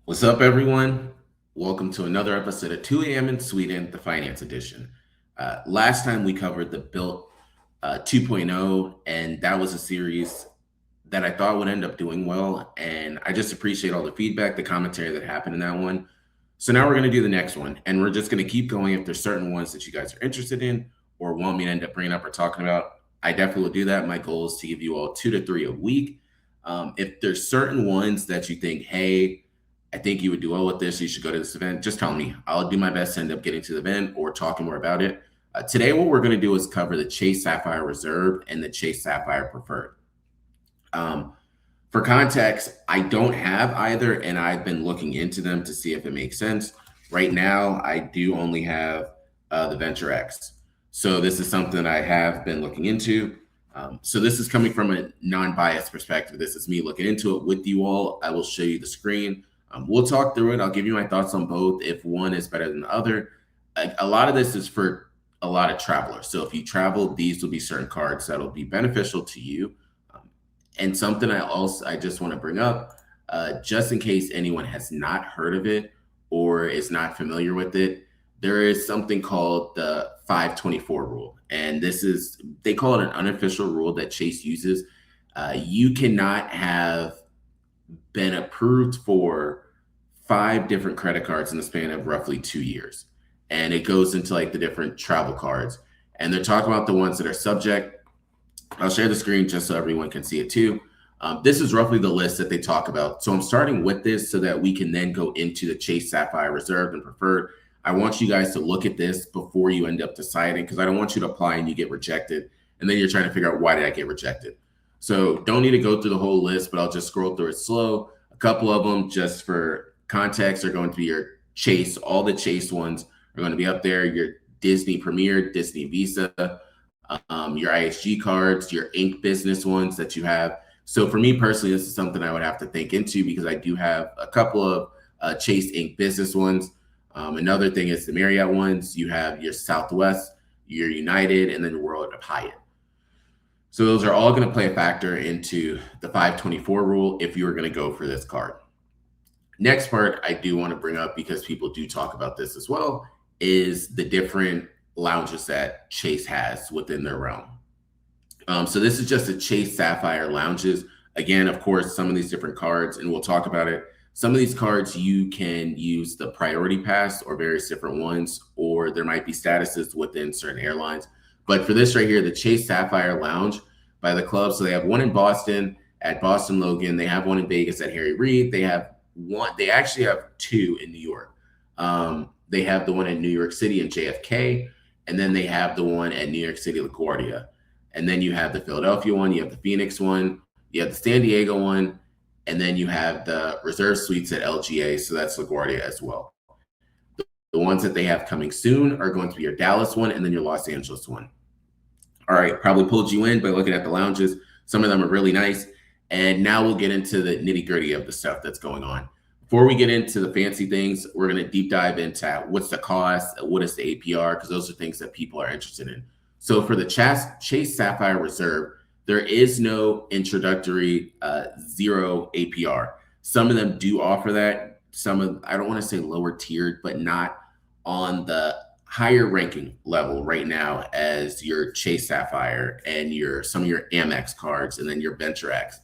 What's up, everyone? Welcome to another episode of 2 a.m. in Sweden, the Finance Edition. Last time we covered the Built 2.0, and that was a series that I thought would end up doing well. And I just appreciate all the feedback, the commentary that happened in that one. So now we're going to do the next one, and we're just going to keep going. If there's certain ones that you guys are interested in or want me to end up bringing up or talking about, I definitely will do that. My goal is to give you all 2 to 3 a week. If there's certain ones that you think, hey, I think you would do well with this, you should go to this event, just tell me. I'll do my best to end up getting to the event or talking more about it. Today, what we're going to do is cover the Chase Sapphire Reserve and the Chase Sapphire Preferred. For context, I don't have either, and I've been looking into them to see if it makes sense. Right now, I do only have the Venture X. So this is something I have been looking into. So this is coming from a non-biased perspective. This is me looking into it with you all. I will show you the screen. We'll talk through it. I'll give you my thoughts on both, if one is better than the other. A lot of this is for a lot of travelers. So if you travel, these will be certain cards that'll be beneficial to you. And something I just want to bring up, just in case anyone has not heard of it or is not familiar with it, there is something called the 524 rule. And they call it an unofficial rule that Chase uses. You cannot have been approved for 5 different credit cards in the span of roughly 2 years. And it goes into like the different travel cards. And they're talking about the ones that are subject. I'll share the screen just so everyone can see it too. This is roughly the list that they talk about. So I'm starting with this so that we can then go into the Chase Sapphire Reserved and Preferred. I want you guys to look at this before you end up deciding, because I don't want you to apply and you get rejected. And then you're trying to figure out, why did I get rejected? So don't need to go through the whole list, but I'll just scroll through it slow. A couple of them, just for context, are going to be your Chase. All the Chase ones are going to be up there. Your Disney Premier, Disney Visa, your IHG cards, your Ink business ones that you have. So for me personally, this is something I would have to think into, because I do have a couple of Chase Ink business ones. Another thing is the Marriott ones. You have your Southwest, your United, and then your World of Hyatt. So those are all going to play a factor into the 524 rule if you were going to go for this card. Next part I do want to bring up, because people do talk about this as well, is the different lounges that Chase has within their realm. So this is just the Chase Sapphire lounges. Again, of course, some of these different cards, and we'll talk about it. Some of these cards, you can use the priority pass or various different ones, or there might be statuses within certain airlines. But for this right here, the Chase Sapphire Lounge by the club. So they have one in Boston at Boston Logan. They have one in Vegas at Harry Reid. They actually have 2 in New York. They have the one in New York City in JFK. And then they have the one at New York City LaGuardia. And then you have the Philadelphia one, you have the Phoenix one, you have the San Diego one, and then you have the reserve suites at LGA, so that's LaGuardia as well. The ones that they have coming soon are going to be your Dallas one and then your Los Angeles one. All right, probably pulled you in by looking at the lounges. Some of them are really nice. And now we'll get into the nitty-gritty of the stuff that's going on. Before we get into the fancy things, we're going to deep dive into what's the cost, what is the APR, because those are things that people are interested in. So for the Chase Sapphire Reserve, there is no introductory 0 APR. Some of them do offer that. I don't want to say lower tiered, but not on the higher ranking level right now as your Chase Sapphire and some of your Amex cards and then your Venture X.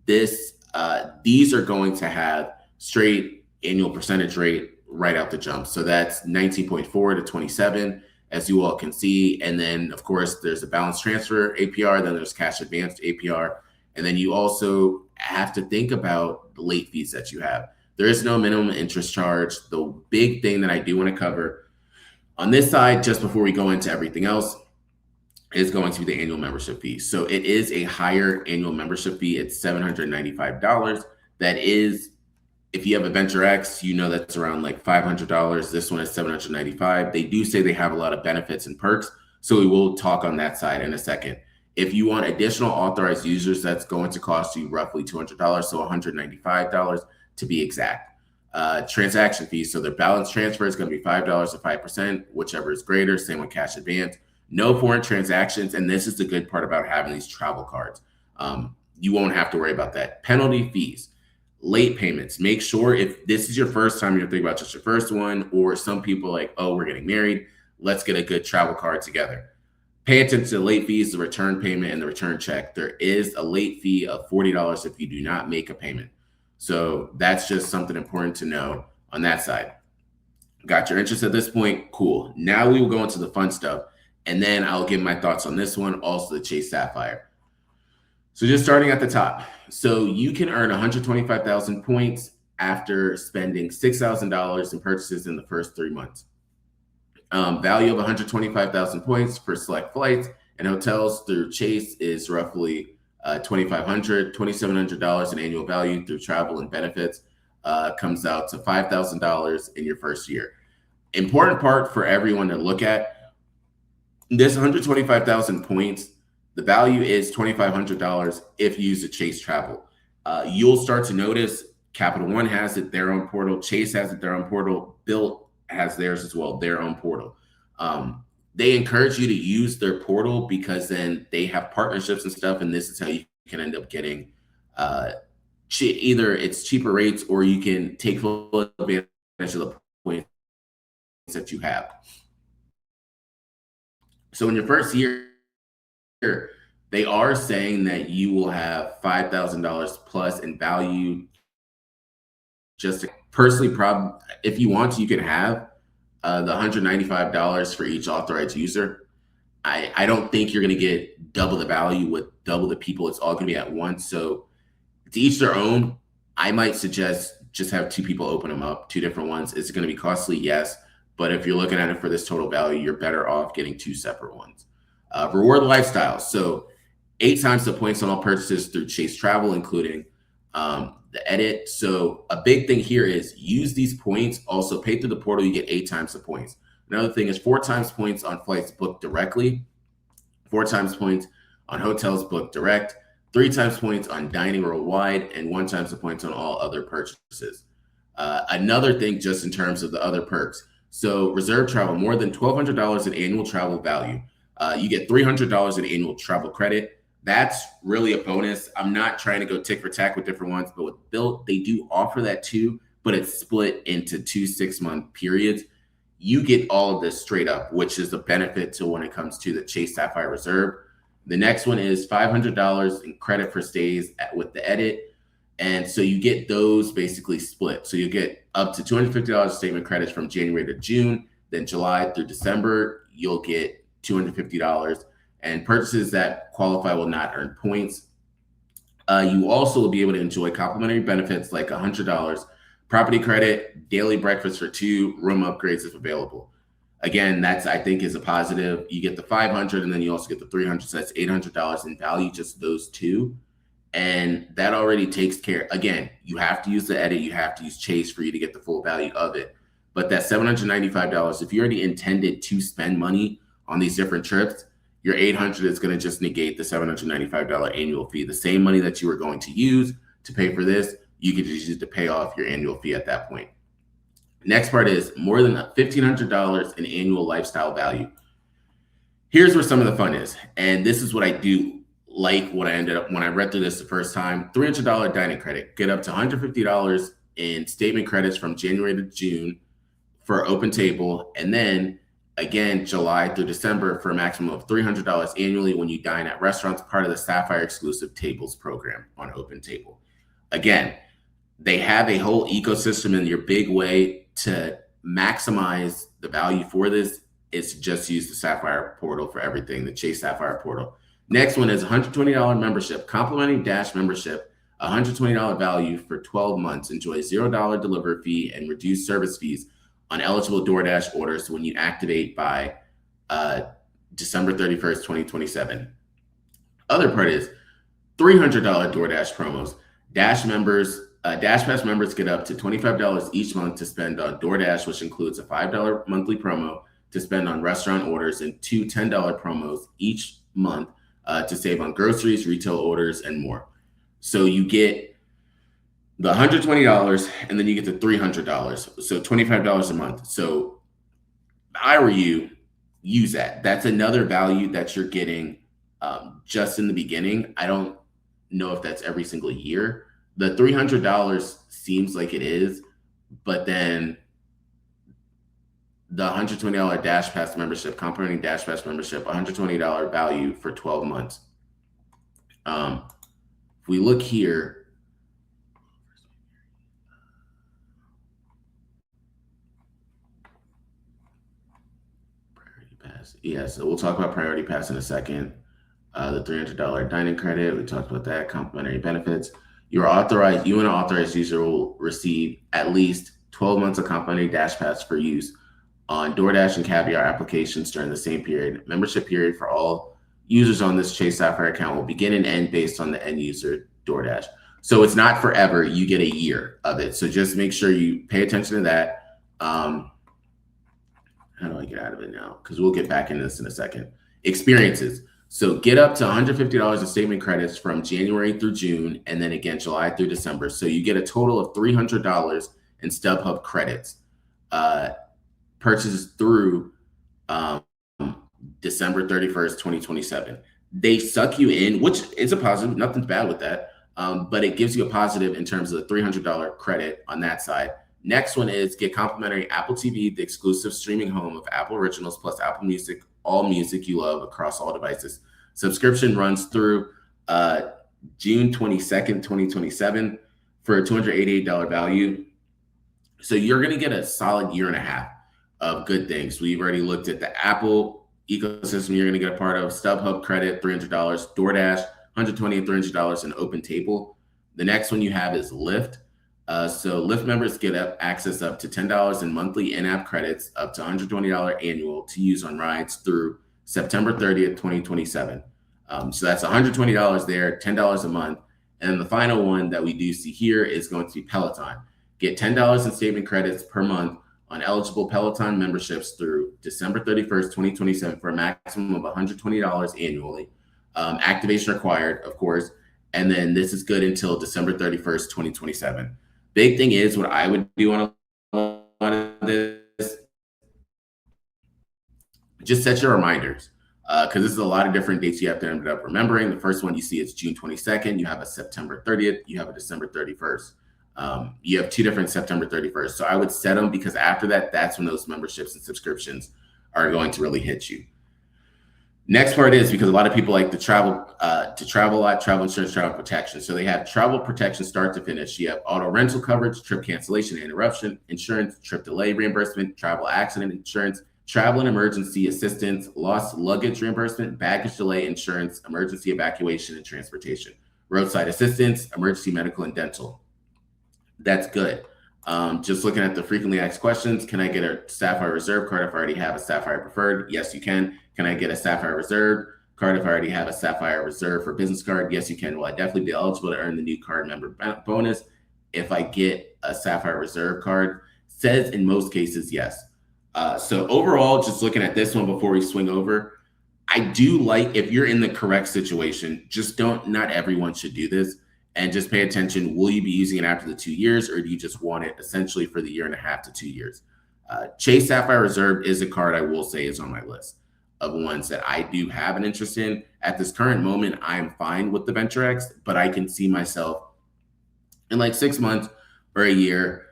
These are going to have straight annual percentage rate right out the jump. So that's 19.4 to 27, as you all can see. And then, of course, there's a balance transfer APR, then there's cash advanced APR. And then you also have to think about the late fees that you have. There is no minimum interest charge. The big thing that I do want to cover on this side, just before we go into everything else, is going to be the annual membership fee. So it is a higher annual membership fee. It's $795. That is, if you have a Venture X, you know that's around like $500. This one is $795. They do say they have a lot of benefits and perks, so we will talk on that side in a second. If you want additional authorized users, that's going to cost you roughly $200, so $195 to be exact. Transaction fees, so their balance transfer is going to be $5 or 5%, whichever is greater. Same with cash advance. No foreign transactions, and this is the good part about having these travel cards. You won't have to worry about that. Penalty fees. Late payments. Make sure if this is your first time, you're thinking about just your first one, or some people like, oh, we're getting married, let's get a good travel card together. Pay attention to the late fees, the return payment, and the return check. There is a late fee of $40 if you do not make a payment. So that's just something important to know on that side. Got your interest at this point? Cool. Now we will go into the fun stuff, and then I'll give my thoughts on this one, also the Chase Sapphire. So just starting at the top. So you can earn 125,000 points after spending $6,000 in purchases in the first 3 months. Value of 125,000 points for select flights and hotels through Chase is roughly $2,700 in annual value through travel and benefits. Comes out to $5,000 in your first year. Important part for everyone to look at, this 125,000 points, the value is $2,500 if you use a Chase Travel. You'll start to notice Capital One has it, their own portal. Chase has it, their own portal. Bilt has theirs as well, their own portal. They encourage you to use their portal because then they have partnerships and stuff, and this is how you can end up getting either it's cheaper rates or you can take full advantage of the points that you have. So in your first year, they are saying that you will have $5,000 plus in value. Just personally, if you want to, you can have the $195 for each authorized user. I don't think you're going to get double the value with double the people. It's all going to be at once. So to each their own. I might suggest just have two people open them up, two different ones. Is it going to be costly? Yes. But if you're looking at it for this total value, you're better off getting two separate ones. Reward lifestyle. So 8 times the points on all purchases through Chase Travel, including the edit. So a big thing here is use these points. Also pay through the portal, you get 8 times the points. Another thing is 4 times points on flights booked directly, 4 times points on hotels booked direct, 3 times points on dining worldwide, and 1 times the points on all other purchases. Another thing just in terms of the other perks. So reserve travel, more than $1,200 in annual travel value. You get $300 in annual travel credit. That's really a bonus. I'm not trying to go tick for tack with different ones, but with Bilt, they do offer that too, but it's split into 2 6-month periods. You get all of this straight up, which is a benefit to when it comes to the Chase Sapphire Reserve. The next one is $500 in credit for stays with the edit. And so you get those basically split. So you get up to $250 statement credits from January to June. Then July through December, you'll get $250. And purchases that qualify will not earn points. You also will be able to enjoy complimentary benefits like $100, property credit, daily breakfast for 2, room upgrades if available. Again, that's, I think, is a positive. You get the $500 and then you also get the $300. So that's $800 in value, just those two. And that already takes care. Again, you have to use the edit. You have to use Chase for you to get the full value of it. But that $795, if you already intended to spend money on these different trips, your $800 is going to just negate the $795 annual fee. The same money that you were going to use to pay for this, you could just use to pay off your annual fee at that point. Next part is more than $1,500 in annual lifestyle value. Here's where some of the fun is. And this is what I do like what I ended up when I read through this the first time. $300 dining credit. Get up to $150 in statement credits from January to June for open table. And then again, July through December for a maximum of $300 annually when you dine at restaurants, part of the Sapphire exclusive tables program on Open Table. Again, they have a whole ecosystem, and your big way to maximize the value for this is to just use the Sapphire portal for everything, the Chase Sapphire portal. Next one is $120 membership, complimentary Dash membership, $120 value for 12 months. Enjoy $0 delivery fee and reduced service fees on eligible DoorDash orders when you activate by December 31st, 2027. Other part is $300 DoorDash promos. Dash Pass members get up to $25 each month to spend on DoorDash, which includes a $5 monthly promo to spend on restaurant orders and 2 $10 promos each month to save on groceries, retail orders, and more. So you get the $120 and then you get the $300. So $25 a month. So if I were you, use that. That's another value that you're getting just in the beginning. I don't know if that's every single year, The $300 seems like it is, but then the $120 Dash Pass membership, complimentary Dash Pass membership, $120 value for 12 months. If we look here, Priority Pass. Yeah, so we'll talk about Priority Pass in a second. The $300 dining credit, we talked about that, complimentary benefits. You and an authorized user will receive at least 12 months of complimentary Dash Pass for use on DoorDash and Caviar applications during the same period. Membership period for all users on this Chase Sapphire account will begin and end based on the end user DoorDash. So it's not forever. You get a year of it. So just make sure you pay attention to that. How do I get out of it now? Because we'll get back into this in a second. Experiences. So get up to $150 in statement credits from January through June, and then again, July through December. So you get a total of $300 in StubHub credits purchases through December 31st, 2027. They suck you in, which is a positive. Nothing's bad with that. But it gives you a positive in terms of the $300 credit on that side. Next one is get complimentary Apple TV, the exclusive streaming home of Apple Originals plus Apple Music, all music you love across all devices. Subscription runs through June 22nd, 2027 for a $288 value. So you're going to get a solid year and a half of good things. We've already looked at the Apple ecosystem you're going to get a part of, StubHub credit, $300, DoorDash, $120 and $300 in Open Table. The next one you have is Lyft. So Lyft members get access up to $10 in monthly in-app credits, up to $120 annual to use on rides through September 30th, 2027. So that's $120 there, $10 a month. And the final one that we do see here is going to be Peloton. Get $10 in statement credits per month on eligible Peloton memberships through December 31st, 2027 for a maximum of $120 annually. Activation required, of course. And then this is good until December 31st, 2027. Big thing is what I would do on a lot of this, just set your reminders because this is a lot of different dates you have to end up remembering. The first one you see is June 22nd. You have a September 30th. You have a December 31st. You have two different September 31st. So I would set them because after that, that's when those memberships and subscriptions are going to really hit you. Next part is because a lot of people like to travel a lot, travel insurance, travel protection. So they have travel protection start to finish. You have auto rental coverage, trip cancellation and interruption insurance, trip delay reimbursement, travel accident insurance, travel and emergency assistance, lost luggage reimbursement, baggage delay insurance, emergency evacuation and transportation, roadside assistance, emergency medical and dental. That's good. Just looking at the frequently asked questions, can I get a Sapphire Reserve card if I already have a Sapphire Preferred? Yes, you can. Can I get a Sapphire Reserve card if I already have a Sapphire Reserve for business card? Yes, you can. Will I definitely be eligible to earn the new card member bonus if I get a Sapphire Reserve card? Says in most cases, yes. So overall, just looking at this one before we swing over, I do like if you're in the correct situation, just not everyone should do this. And just pay attention, will you be using it after the 2 years or do you just want it essentially for the year and a half to 2 years? Chase Sapphire Reserve is a card I will say is on my list of ones that I do have an interest in. At this current moment, I'm fine with the Venture X, but I can see myself in like 6 months or a year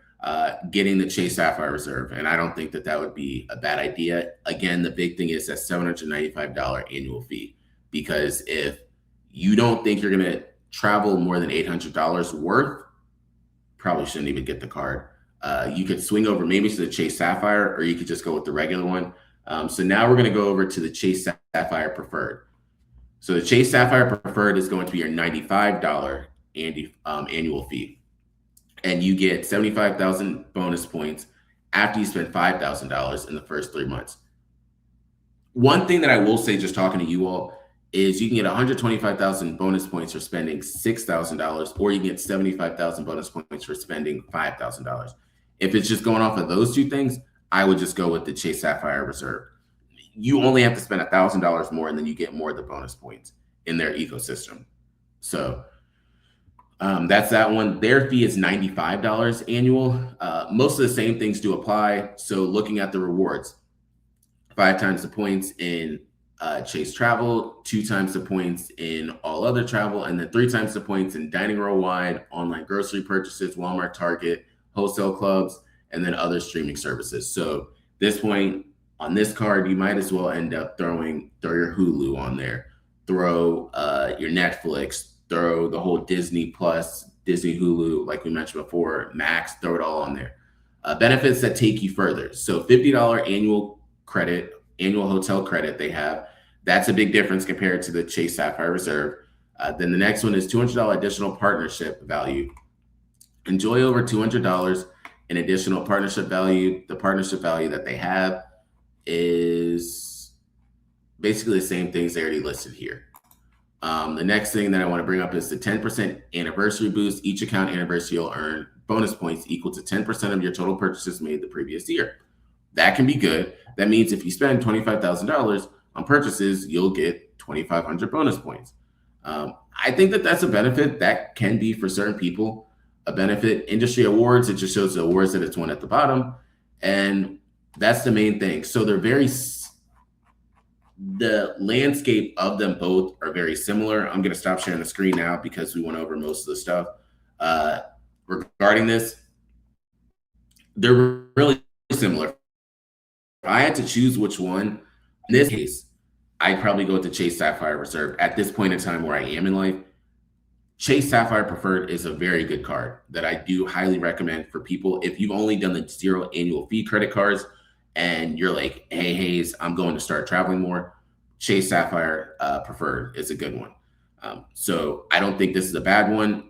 getting the Chase Sapphire Reserve. And I don't think that would be a bad idea. Again, the big thing is that $795 annual fee, because if you don't think you're going to travel more than $800 worth, probably shouldn't even get the card. You could swing over maybe to the Chase Sapphire, or you could just go with the regular one. So now we're going to go over to the Chase Sapphire Preferred. So the Chase Sapphire Preferred is going to be your $95 annual fee. And you get 75,000 bonus points after you spend $5,000 in the first 3 months. One thing that I will say, just talking to you all, is you can get 125,000 bonus points for spending $6,000, or you can get 75,000 bonus points for spending $5,000. If it's just going off of those two things, I would just go with the Chase Sapphire Reserve. You only have to spend $1,000 more, and then you get more of the bonus points in their ecosystem. So that's that one. Their fee is $95 annual. Most of the same things do apply. So looking at the rewards, 5 times the points in Chase Travel, 2 times the points in all other travel, and then 3 times the points in dining worldwide, online grocery purchases, Walmart, Target, wholesale clubs, and then other streaming services. So this point on this card, you might as well end up throw your Hulu on there, throw your Netflix, throw the whole Disney Plus, Disney Hulu, like we mentioned before, Max, throw it all on there. Benefits that take you further. So $50 annual hotel credit they have. That's a big difference compared to the Chase Sapphire Reserve. Then the next one is $200 additional partnership value. Enjoy over $200 in additional partnership value. The partnership value that they have is basically the same things they already listed here. The next thing that I want to bring up is the 10% anniversary boost. Each account anniversary will earn bonus points equal to 10% of your total purchases made the previous year. That can be good. That means if you spend $25,000 on purchases, you'll get 2,500 bonus points. I think that that's a benefit that can be for certain people a benefit. Industry awards, it just shows the awards that it's won at the bottom. And that's the main thing. So the landscape of them both are very similar. I'm going to stop sharing the screen now because we went over most of the stuff regarding this. They're really similar. If I had to choose which one, in this case, I'd probably go with the Chase Sapphire Reserve. At this point in time where I am in life, Chase Sapphire Preferred is a very good card that I do highly recommend for people. If you've only done the 0 annual fee credit cards and you're like, hey, Hayes, I'm going to start traveling more, Chase Sapphire Preferred is a good one. So I don't think this is a bad one.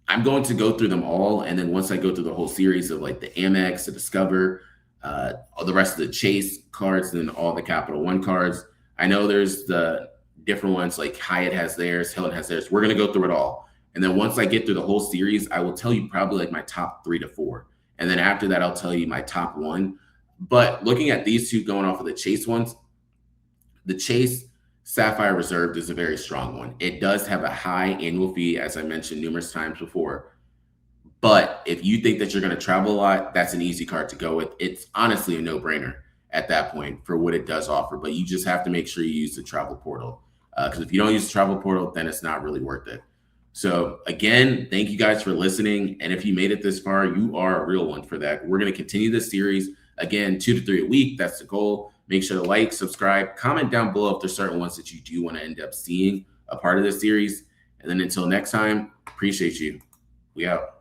I'm going to go through them all. And then once I go through the whole series of like the Amex, the Discover, all the rest of the Chase cards, and then all the Capital One cards. I know there's the different ones like Hyatt has theirs, Hilton has theirs. We're going to go through it all. And then once I get through the whole series, I will tell you probably like my top 3 to 4. And then after that, I'll tell you my top 1. But looking at these two going off of the Chase ones, the Chase Sapphire Reserve is a very strong one. It does have a high annual fee, as I mentioned numerous times before. But if you think that you're going to travel a lot, that's an easy card to go with. It's honestly a no-brainer at that point for what it does offer. But you just have to make sure you use the travel portal. Because if you don't use the travel portal, then it's not really worth it. So again, thank you guys for listening. And if you made it this far, you are a real one for that. We're going to continue this series. Again, 2 to 3 a week. That's the goal. Make sure to like, subscribe, comment down below if there's certain ones that you do want to end up seeing a part of this series. And then until next time, appreciate you. We out.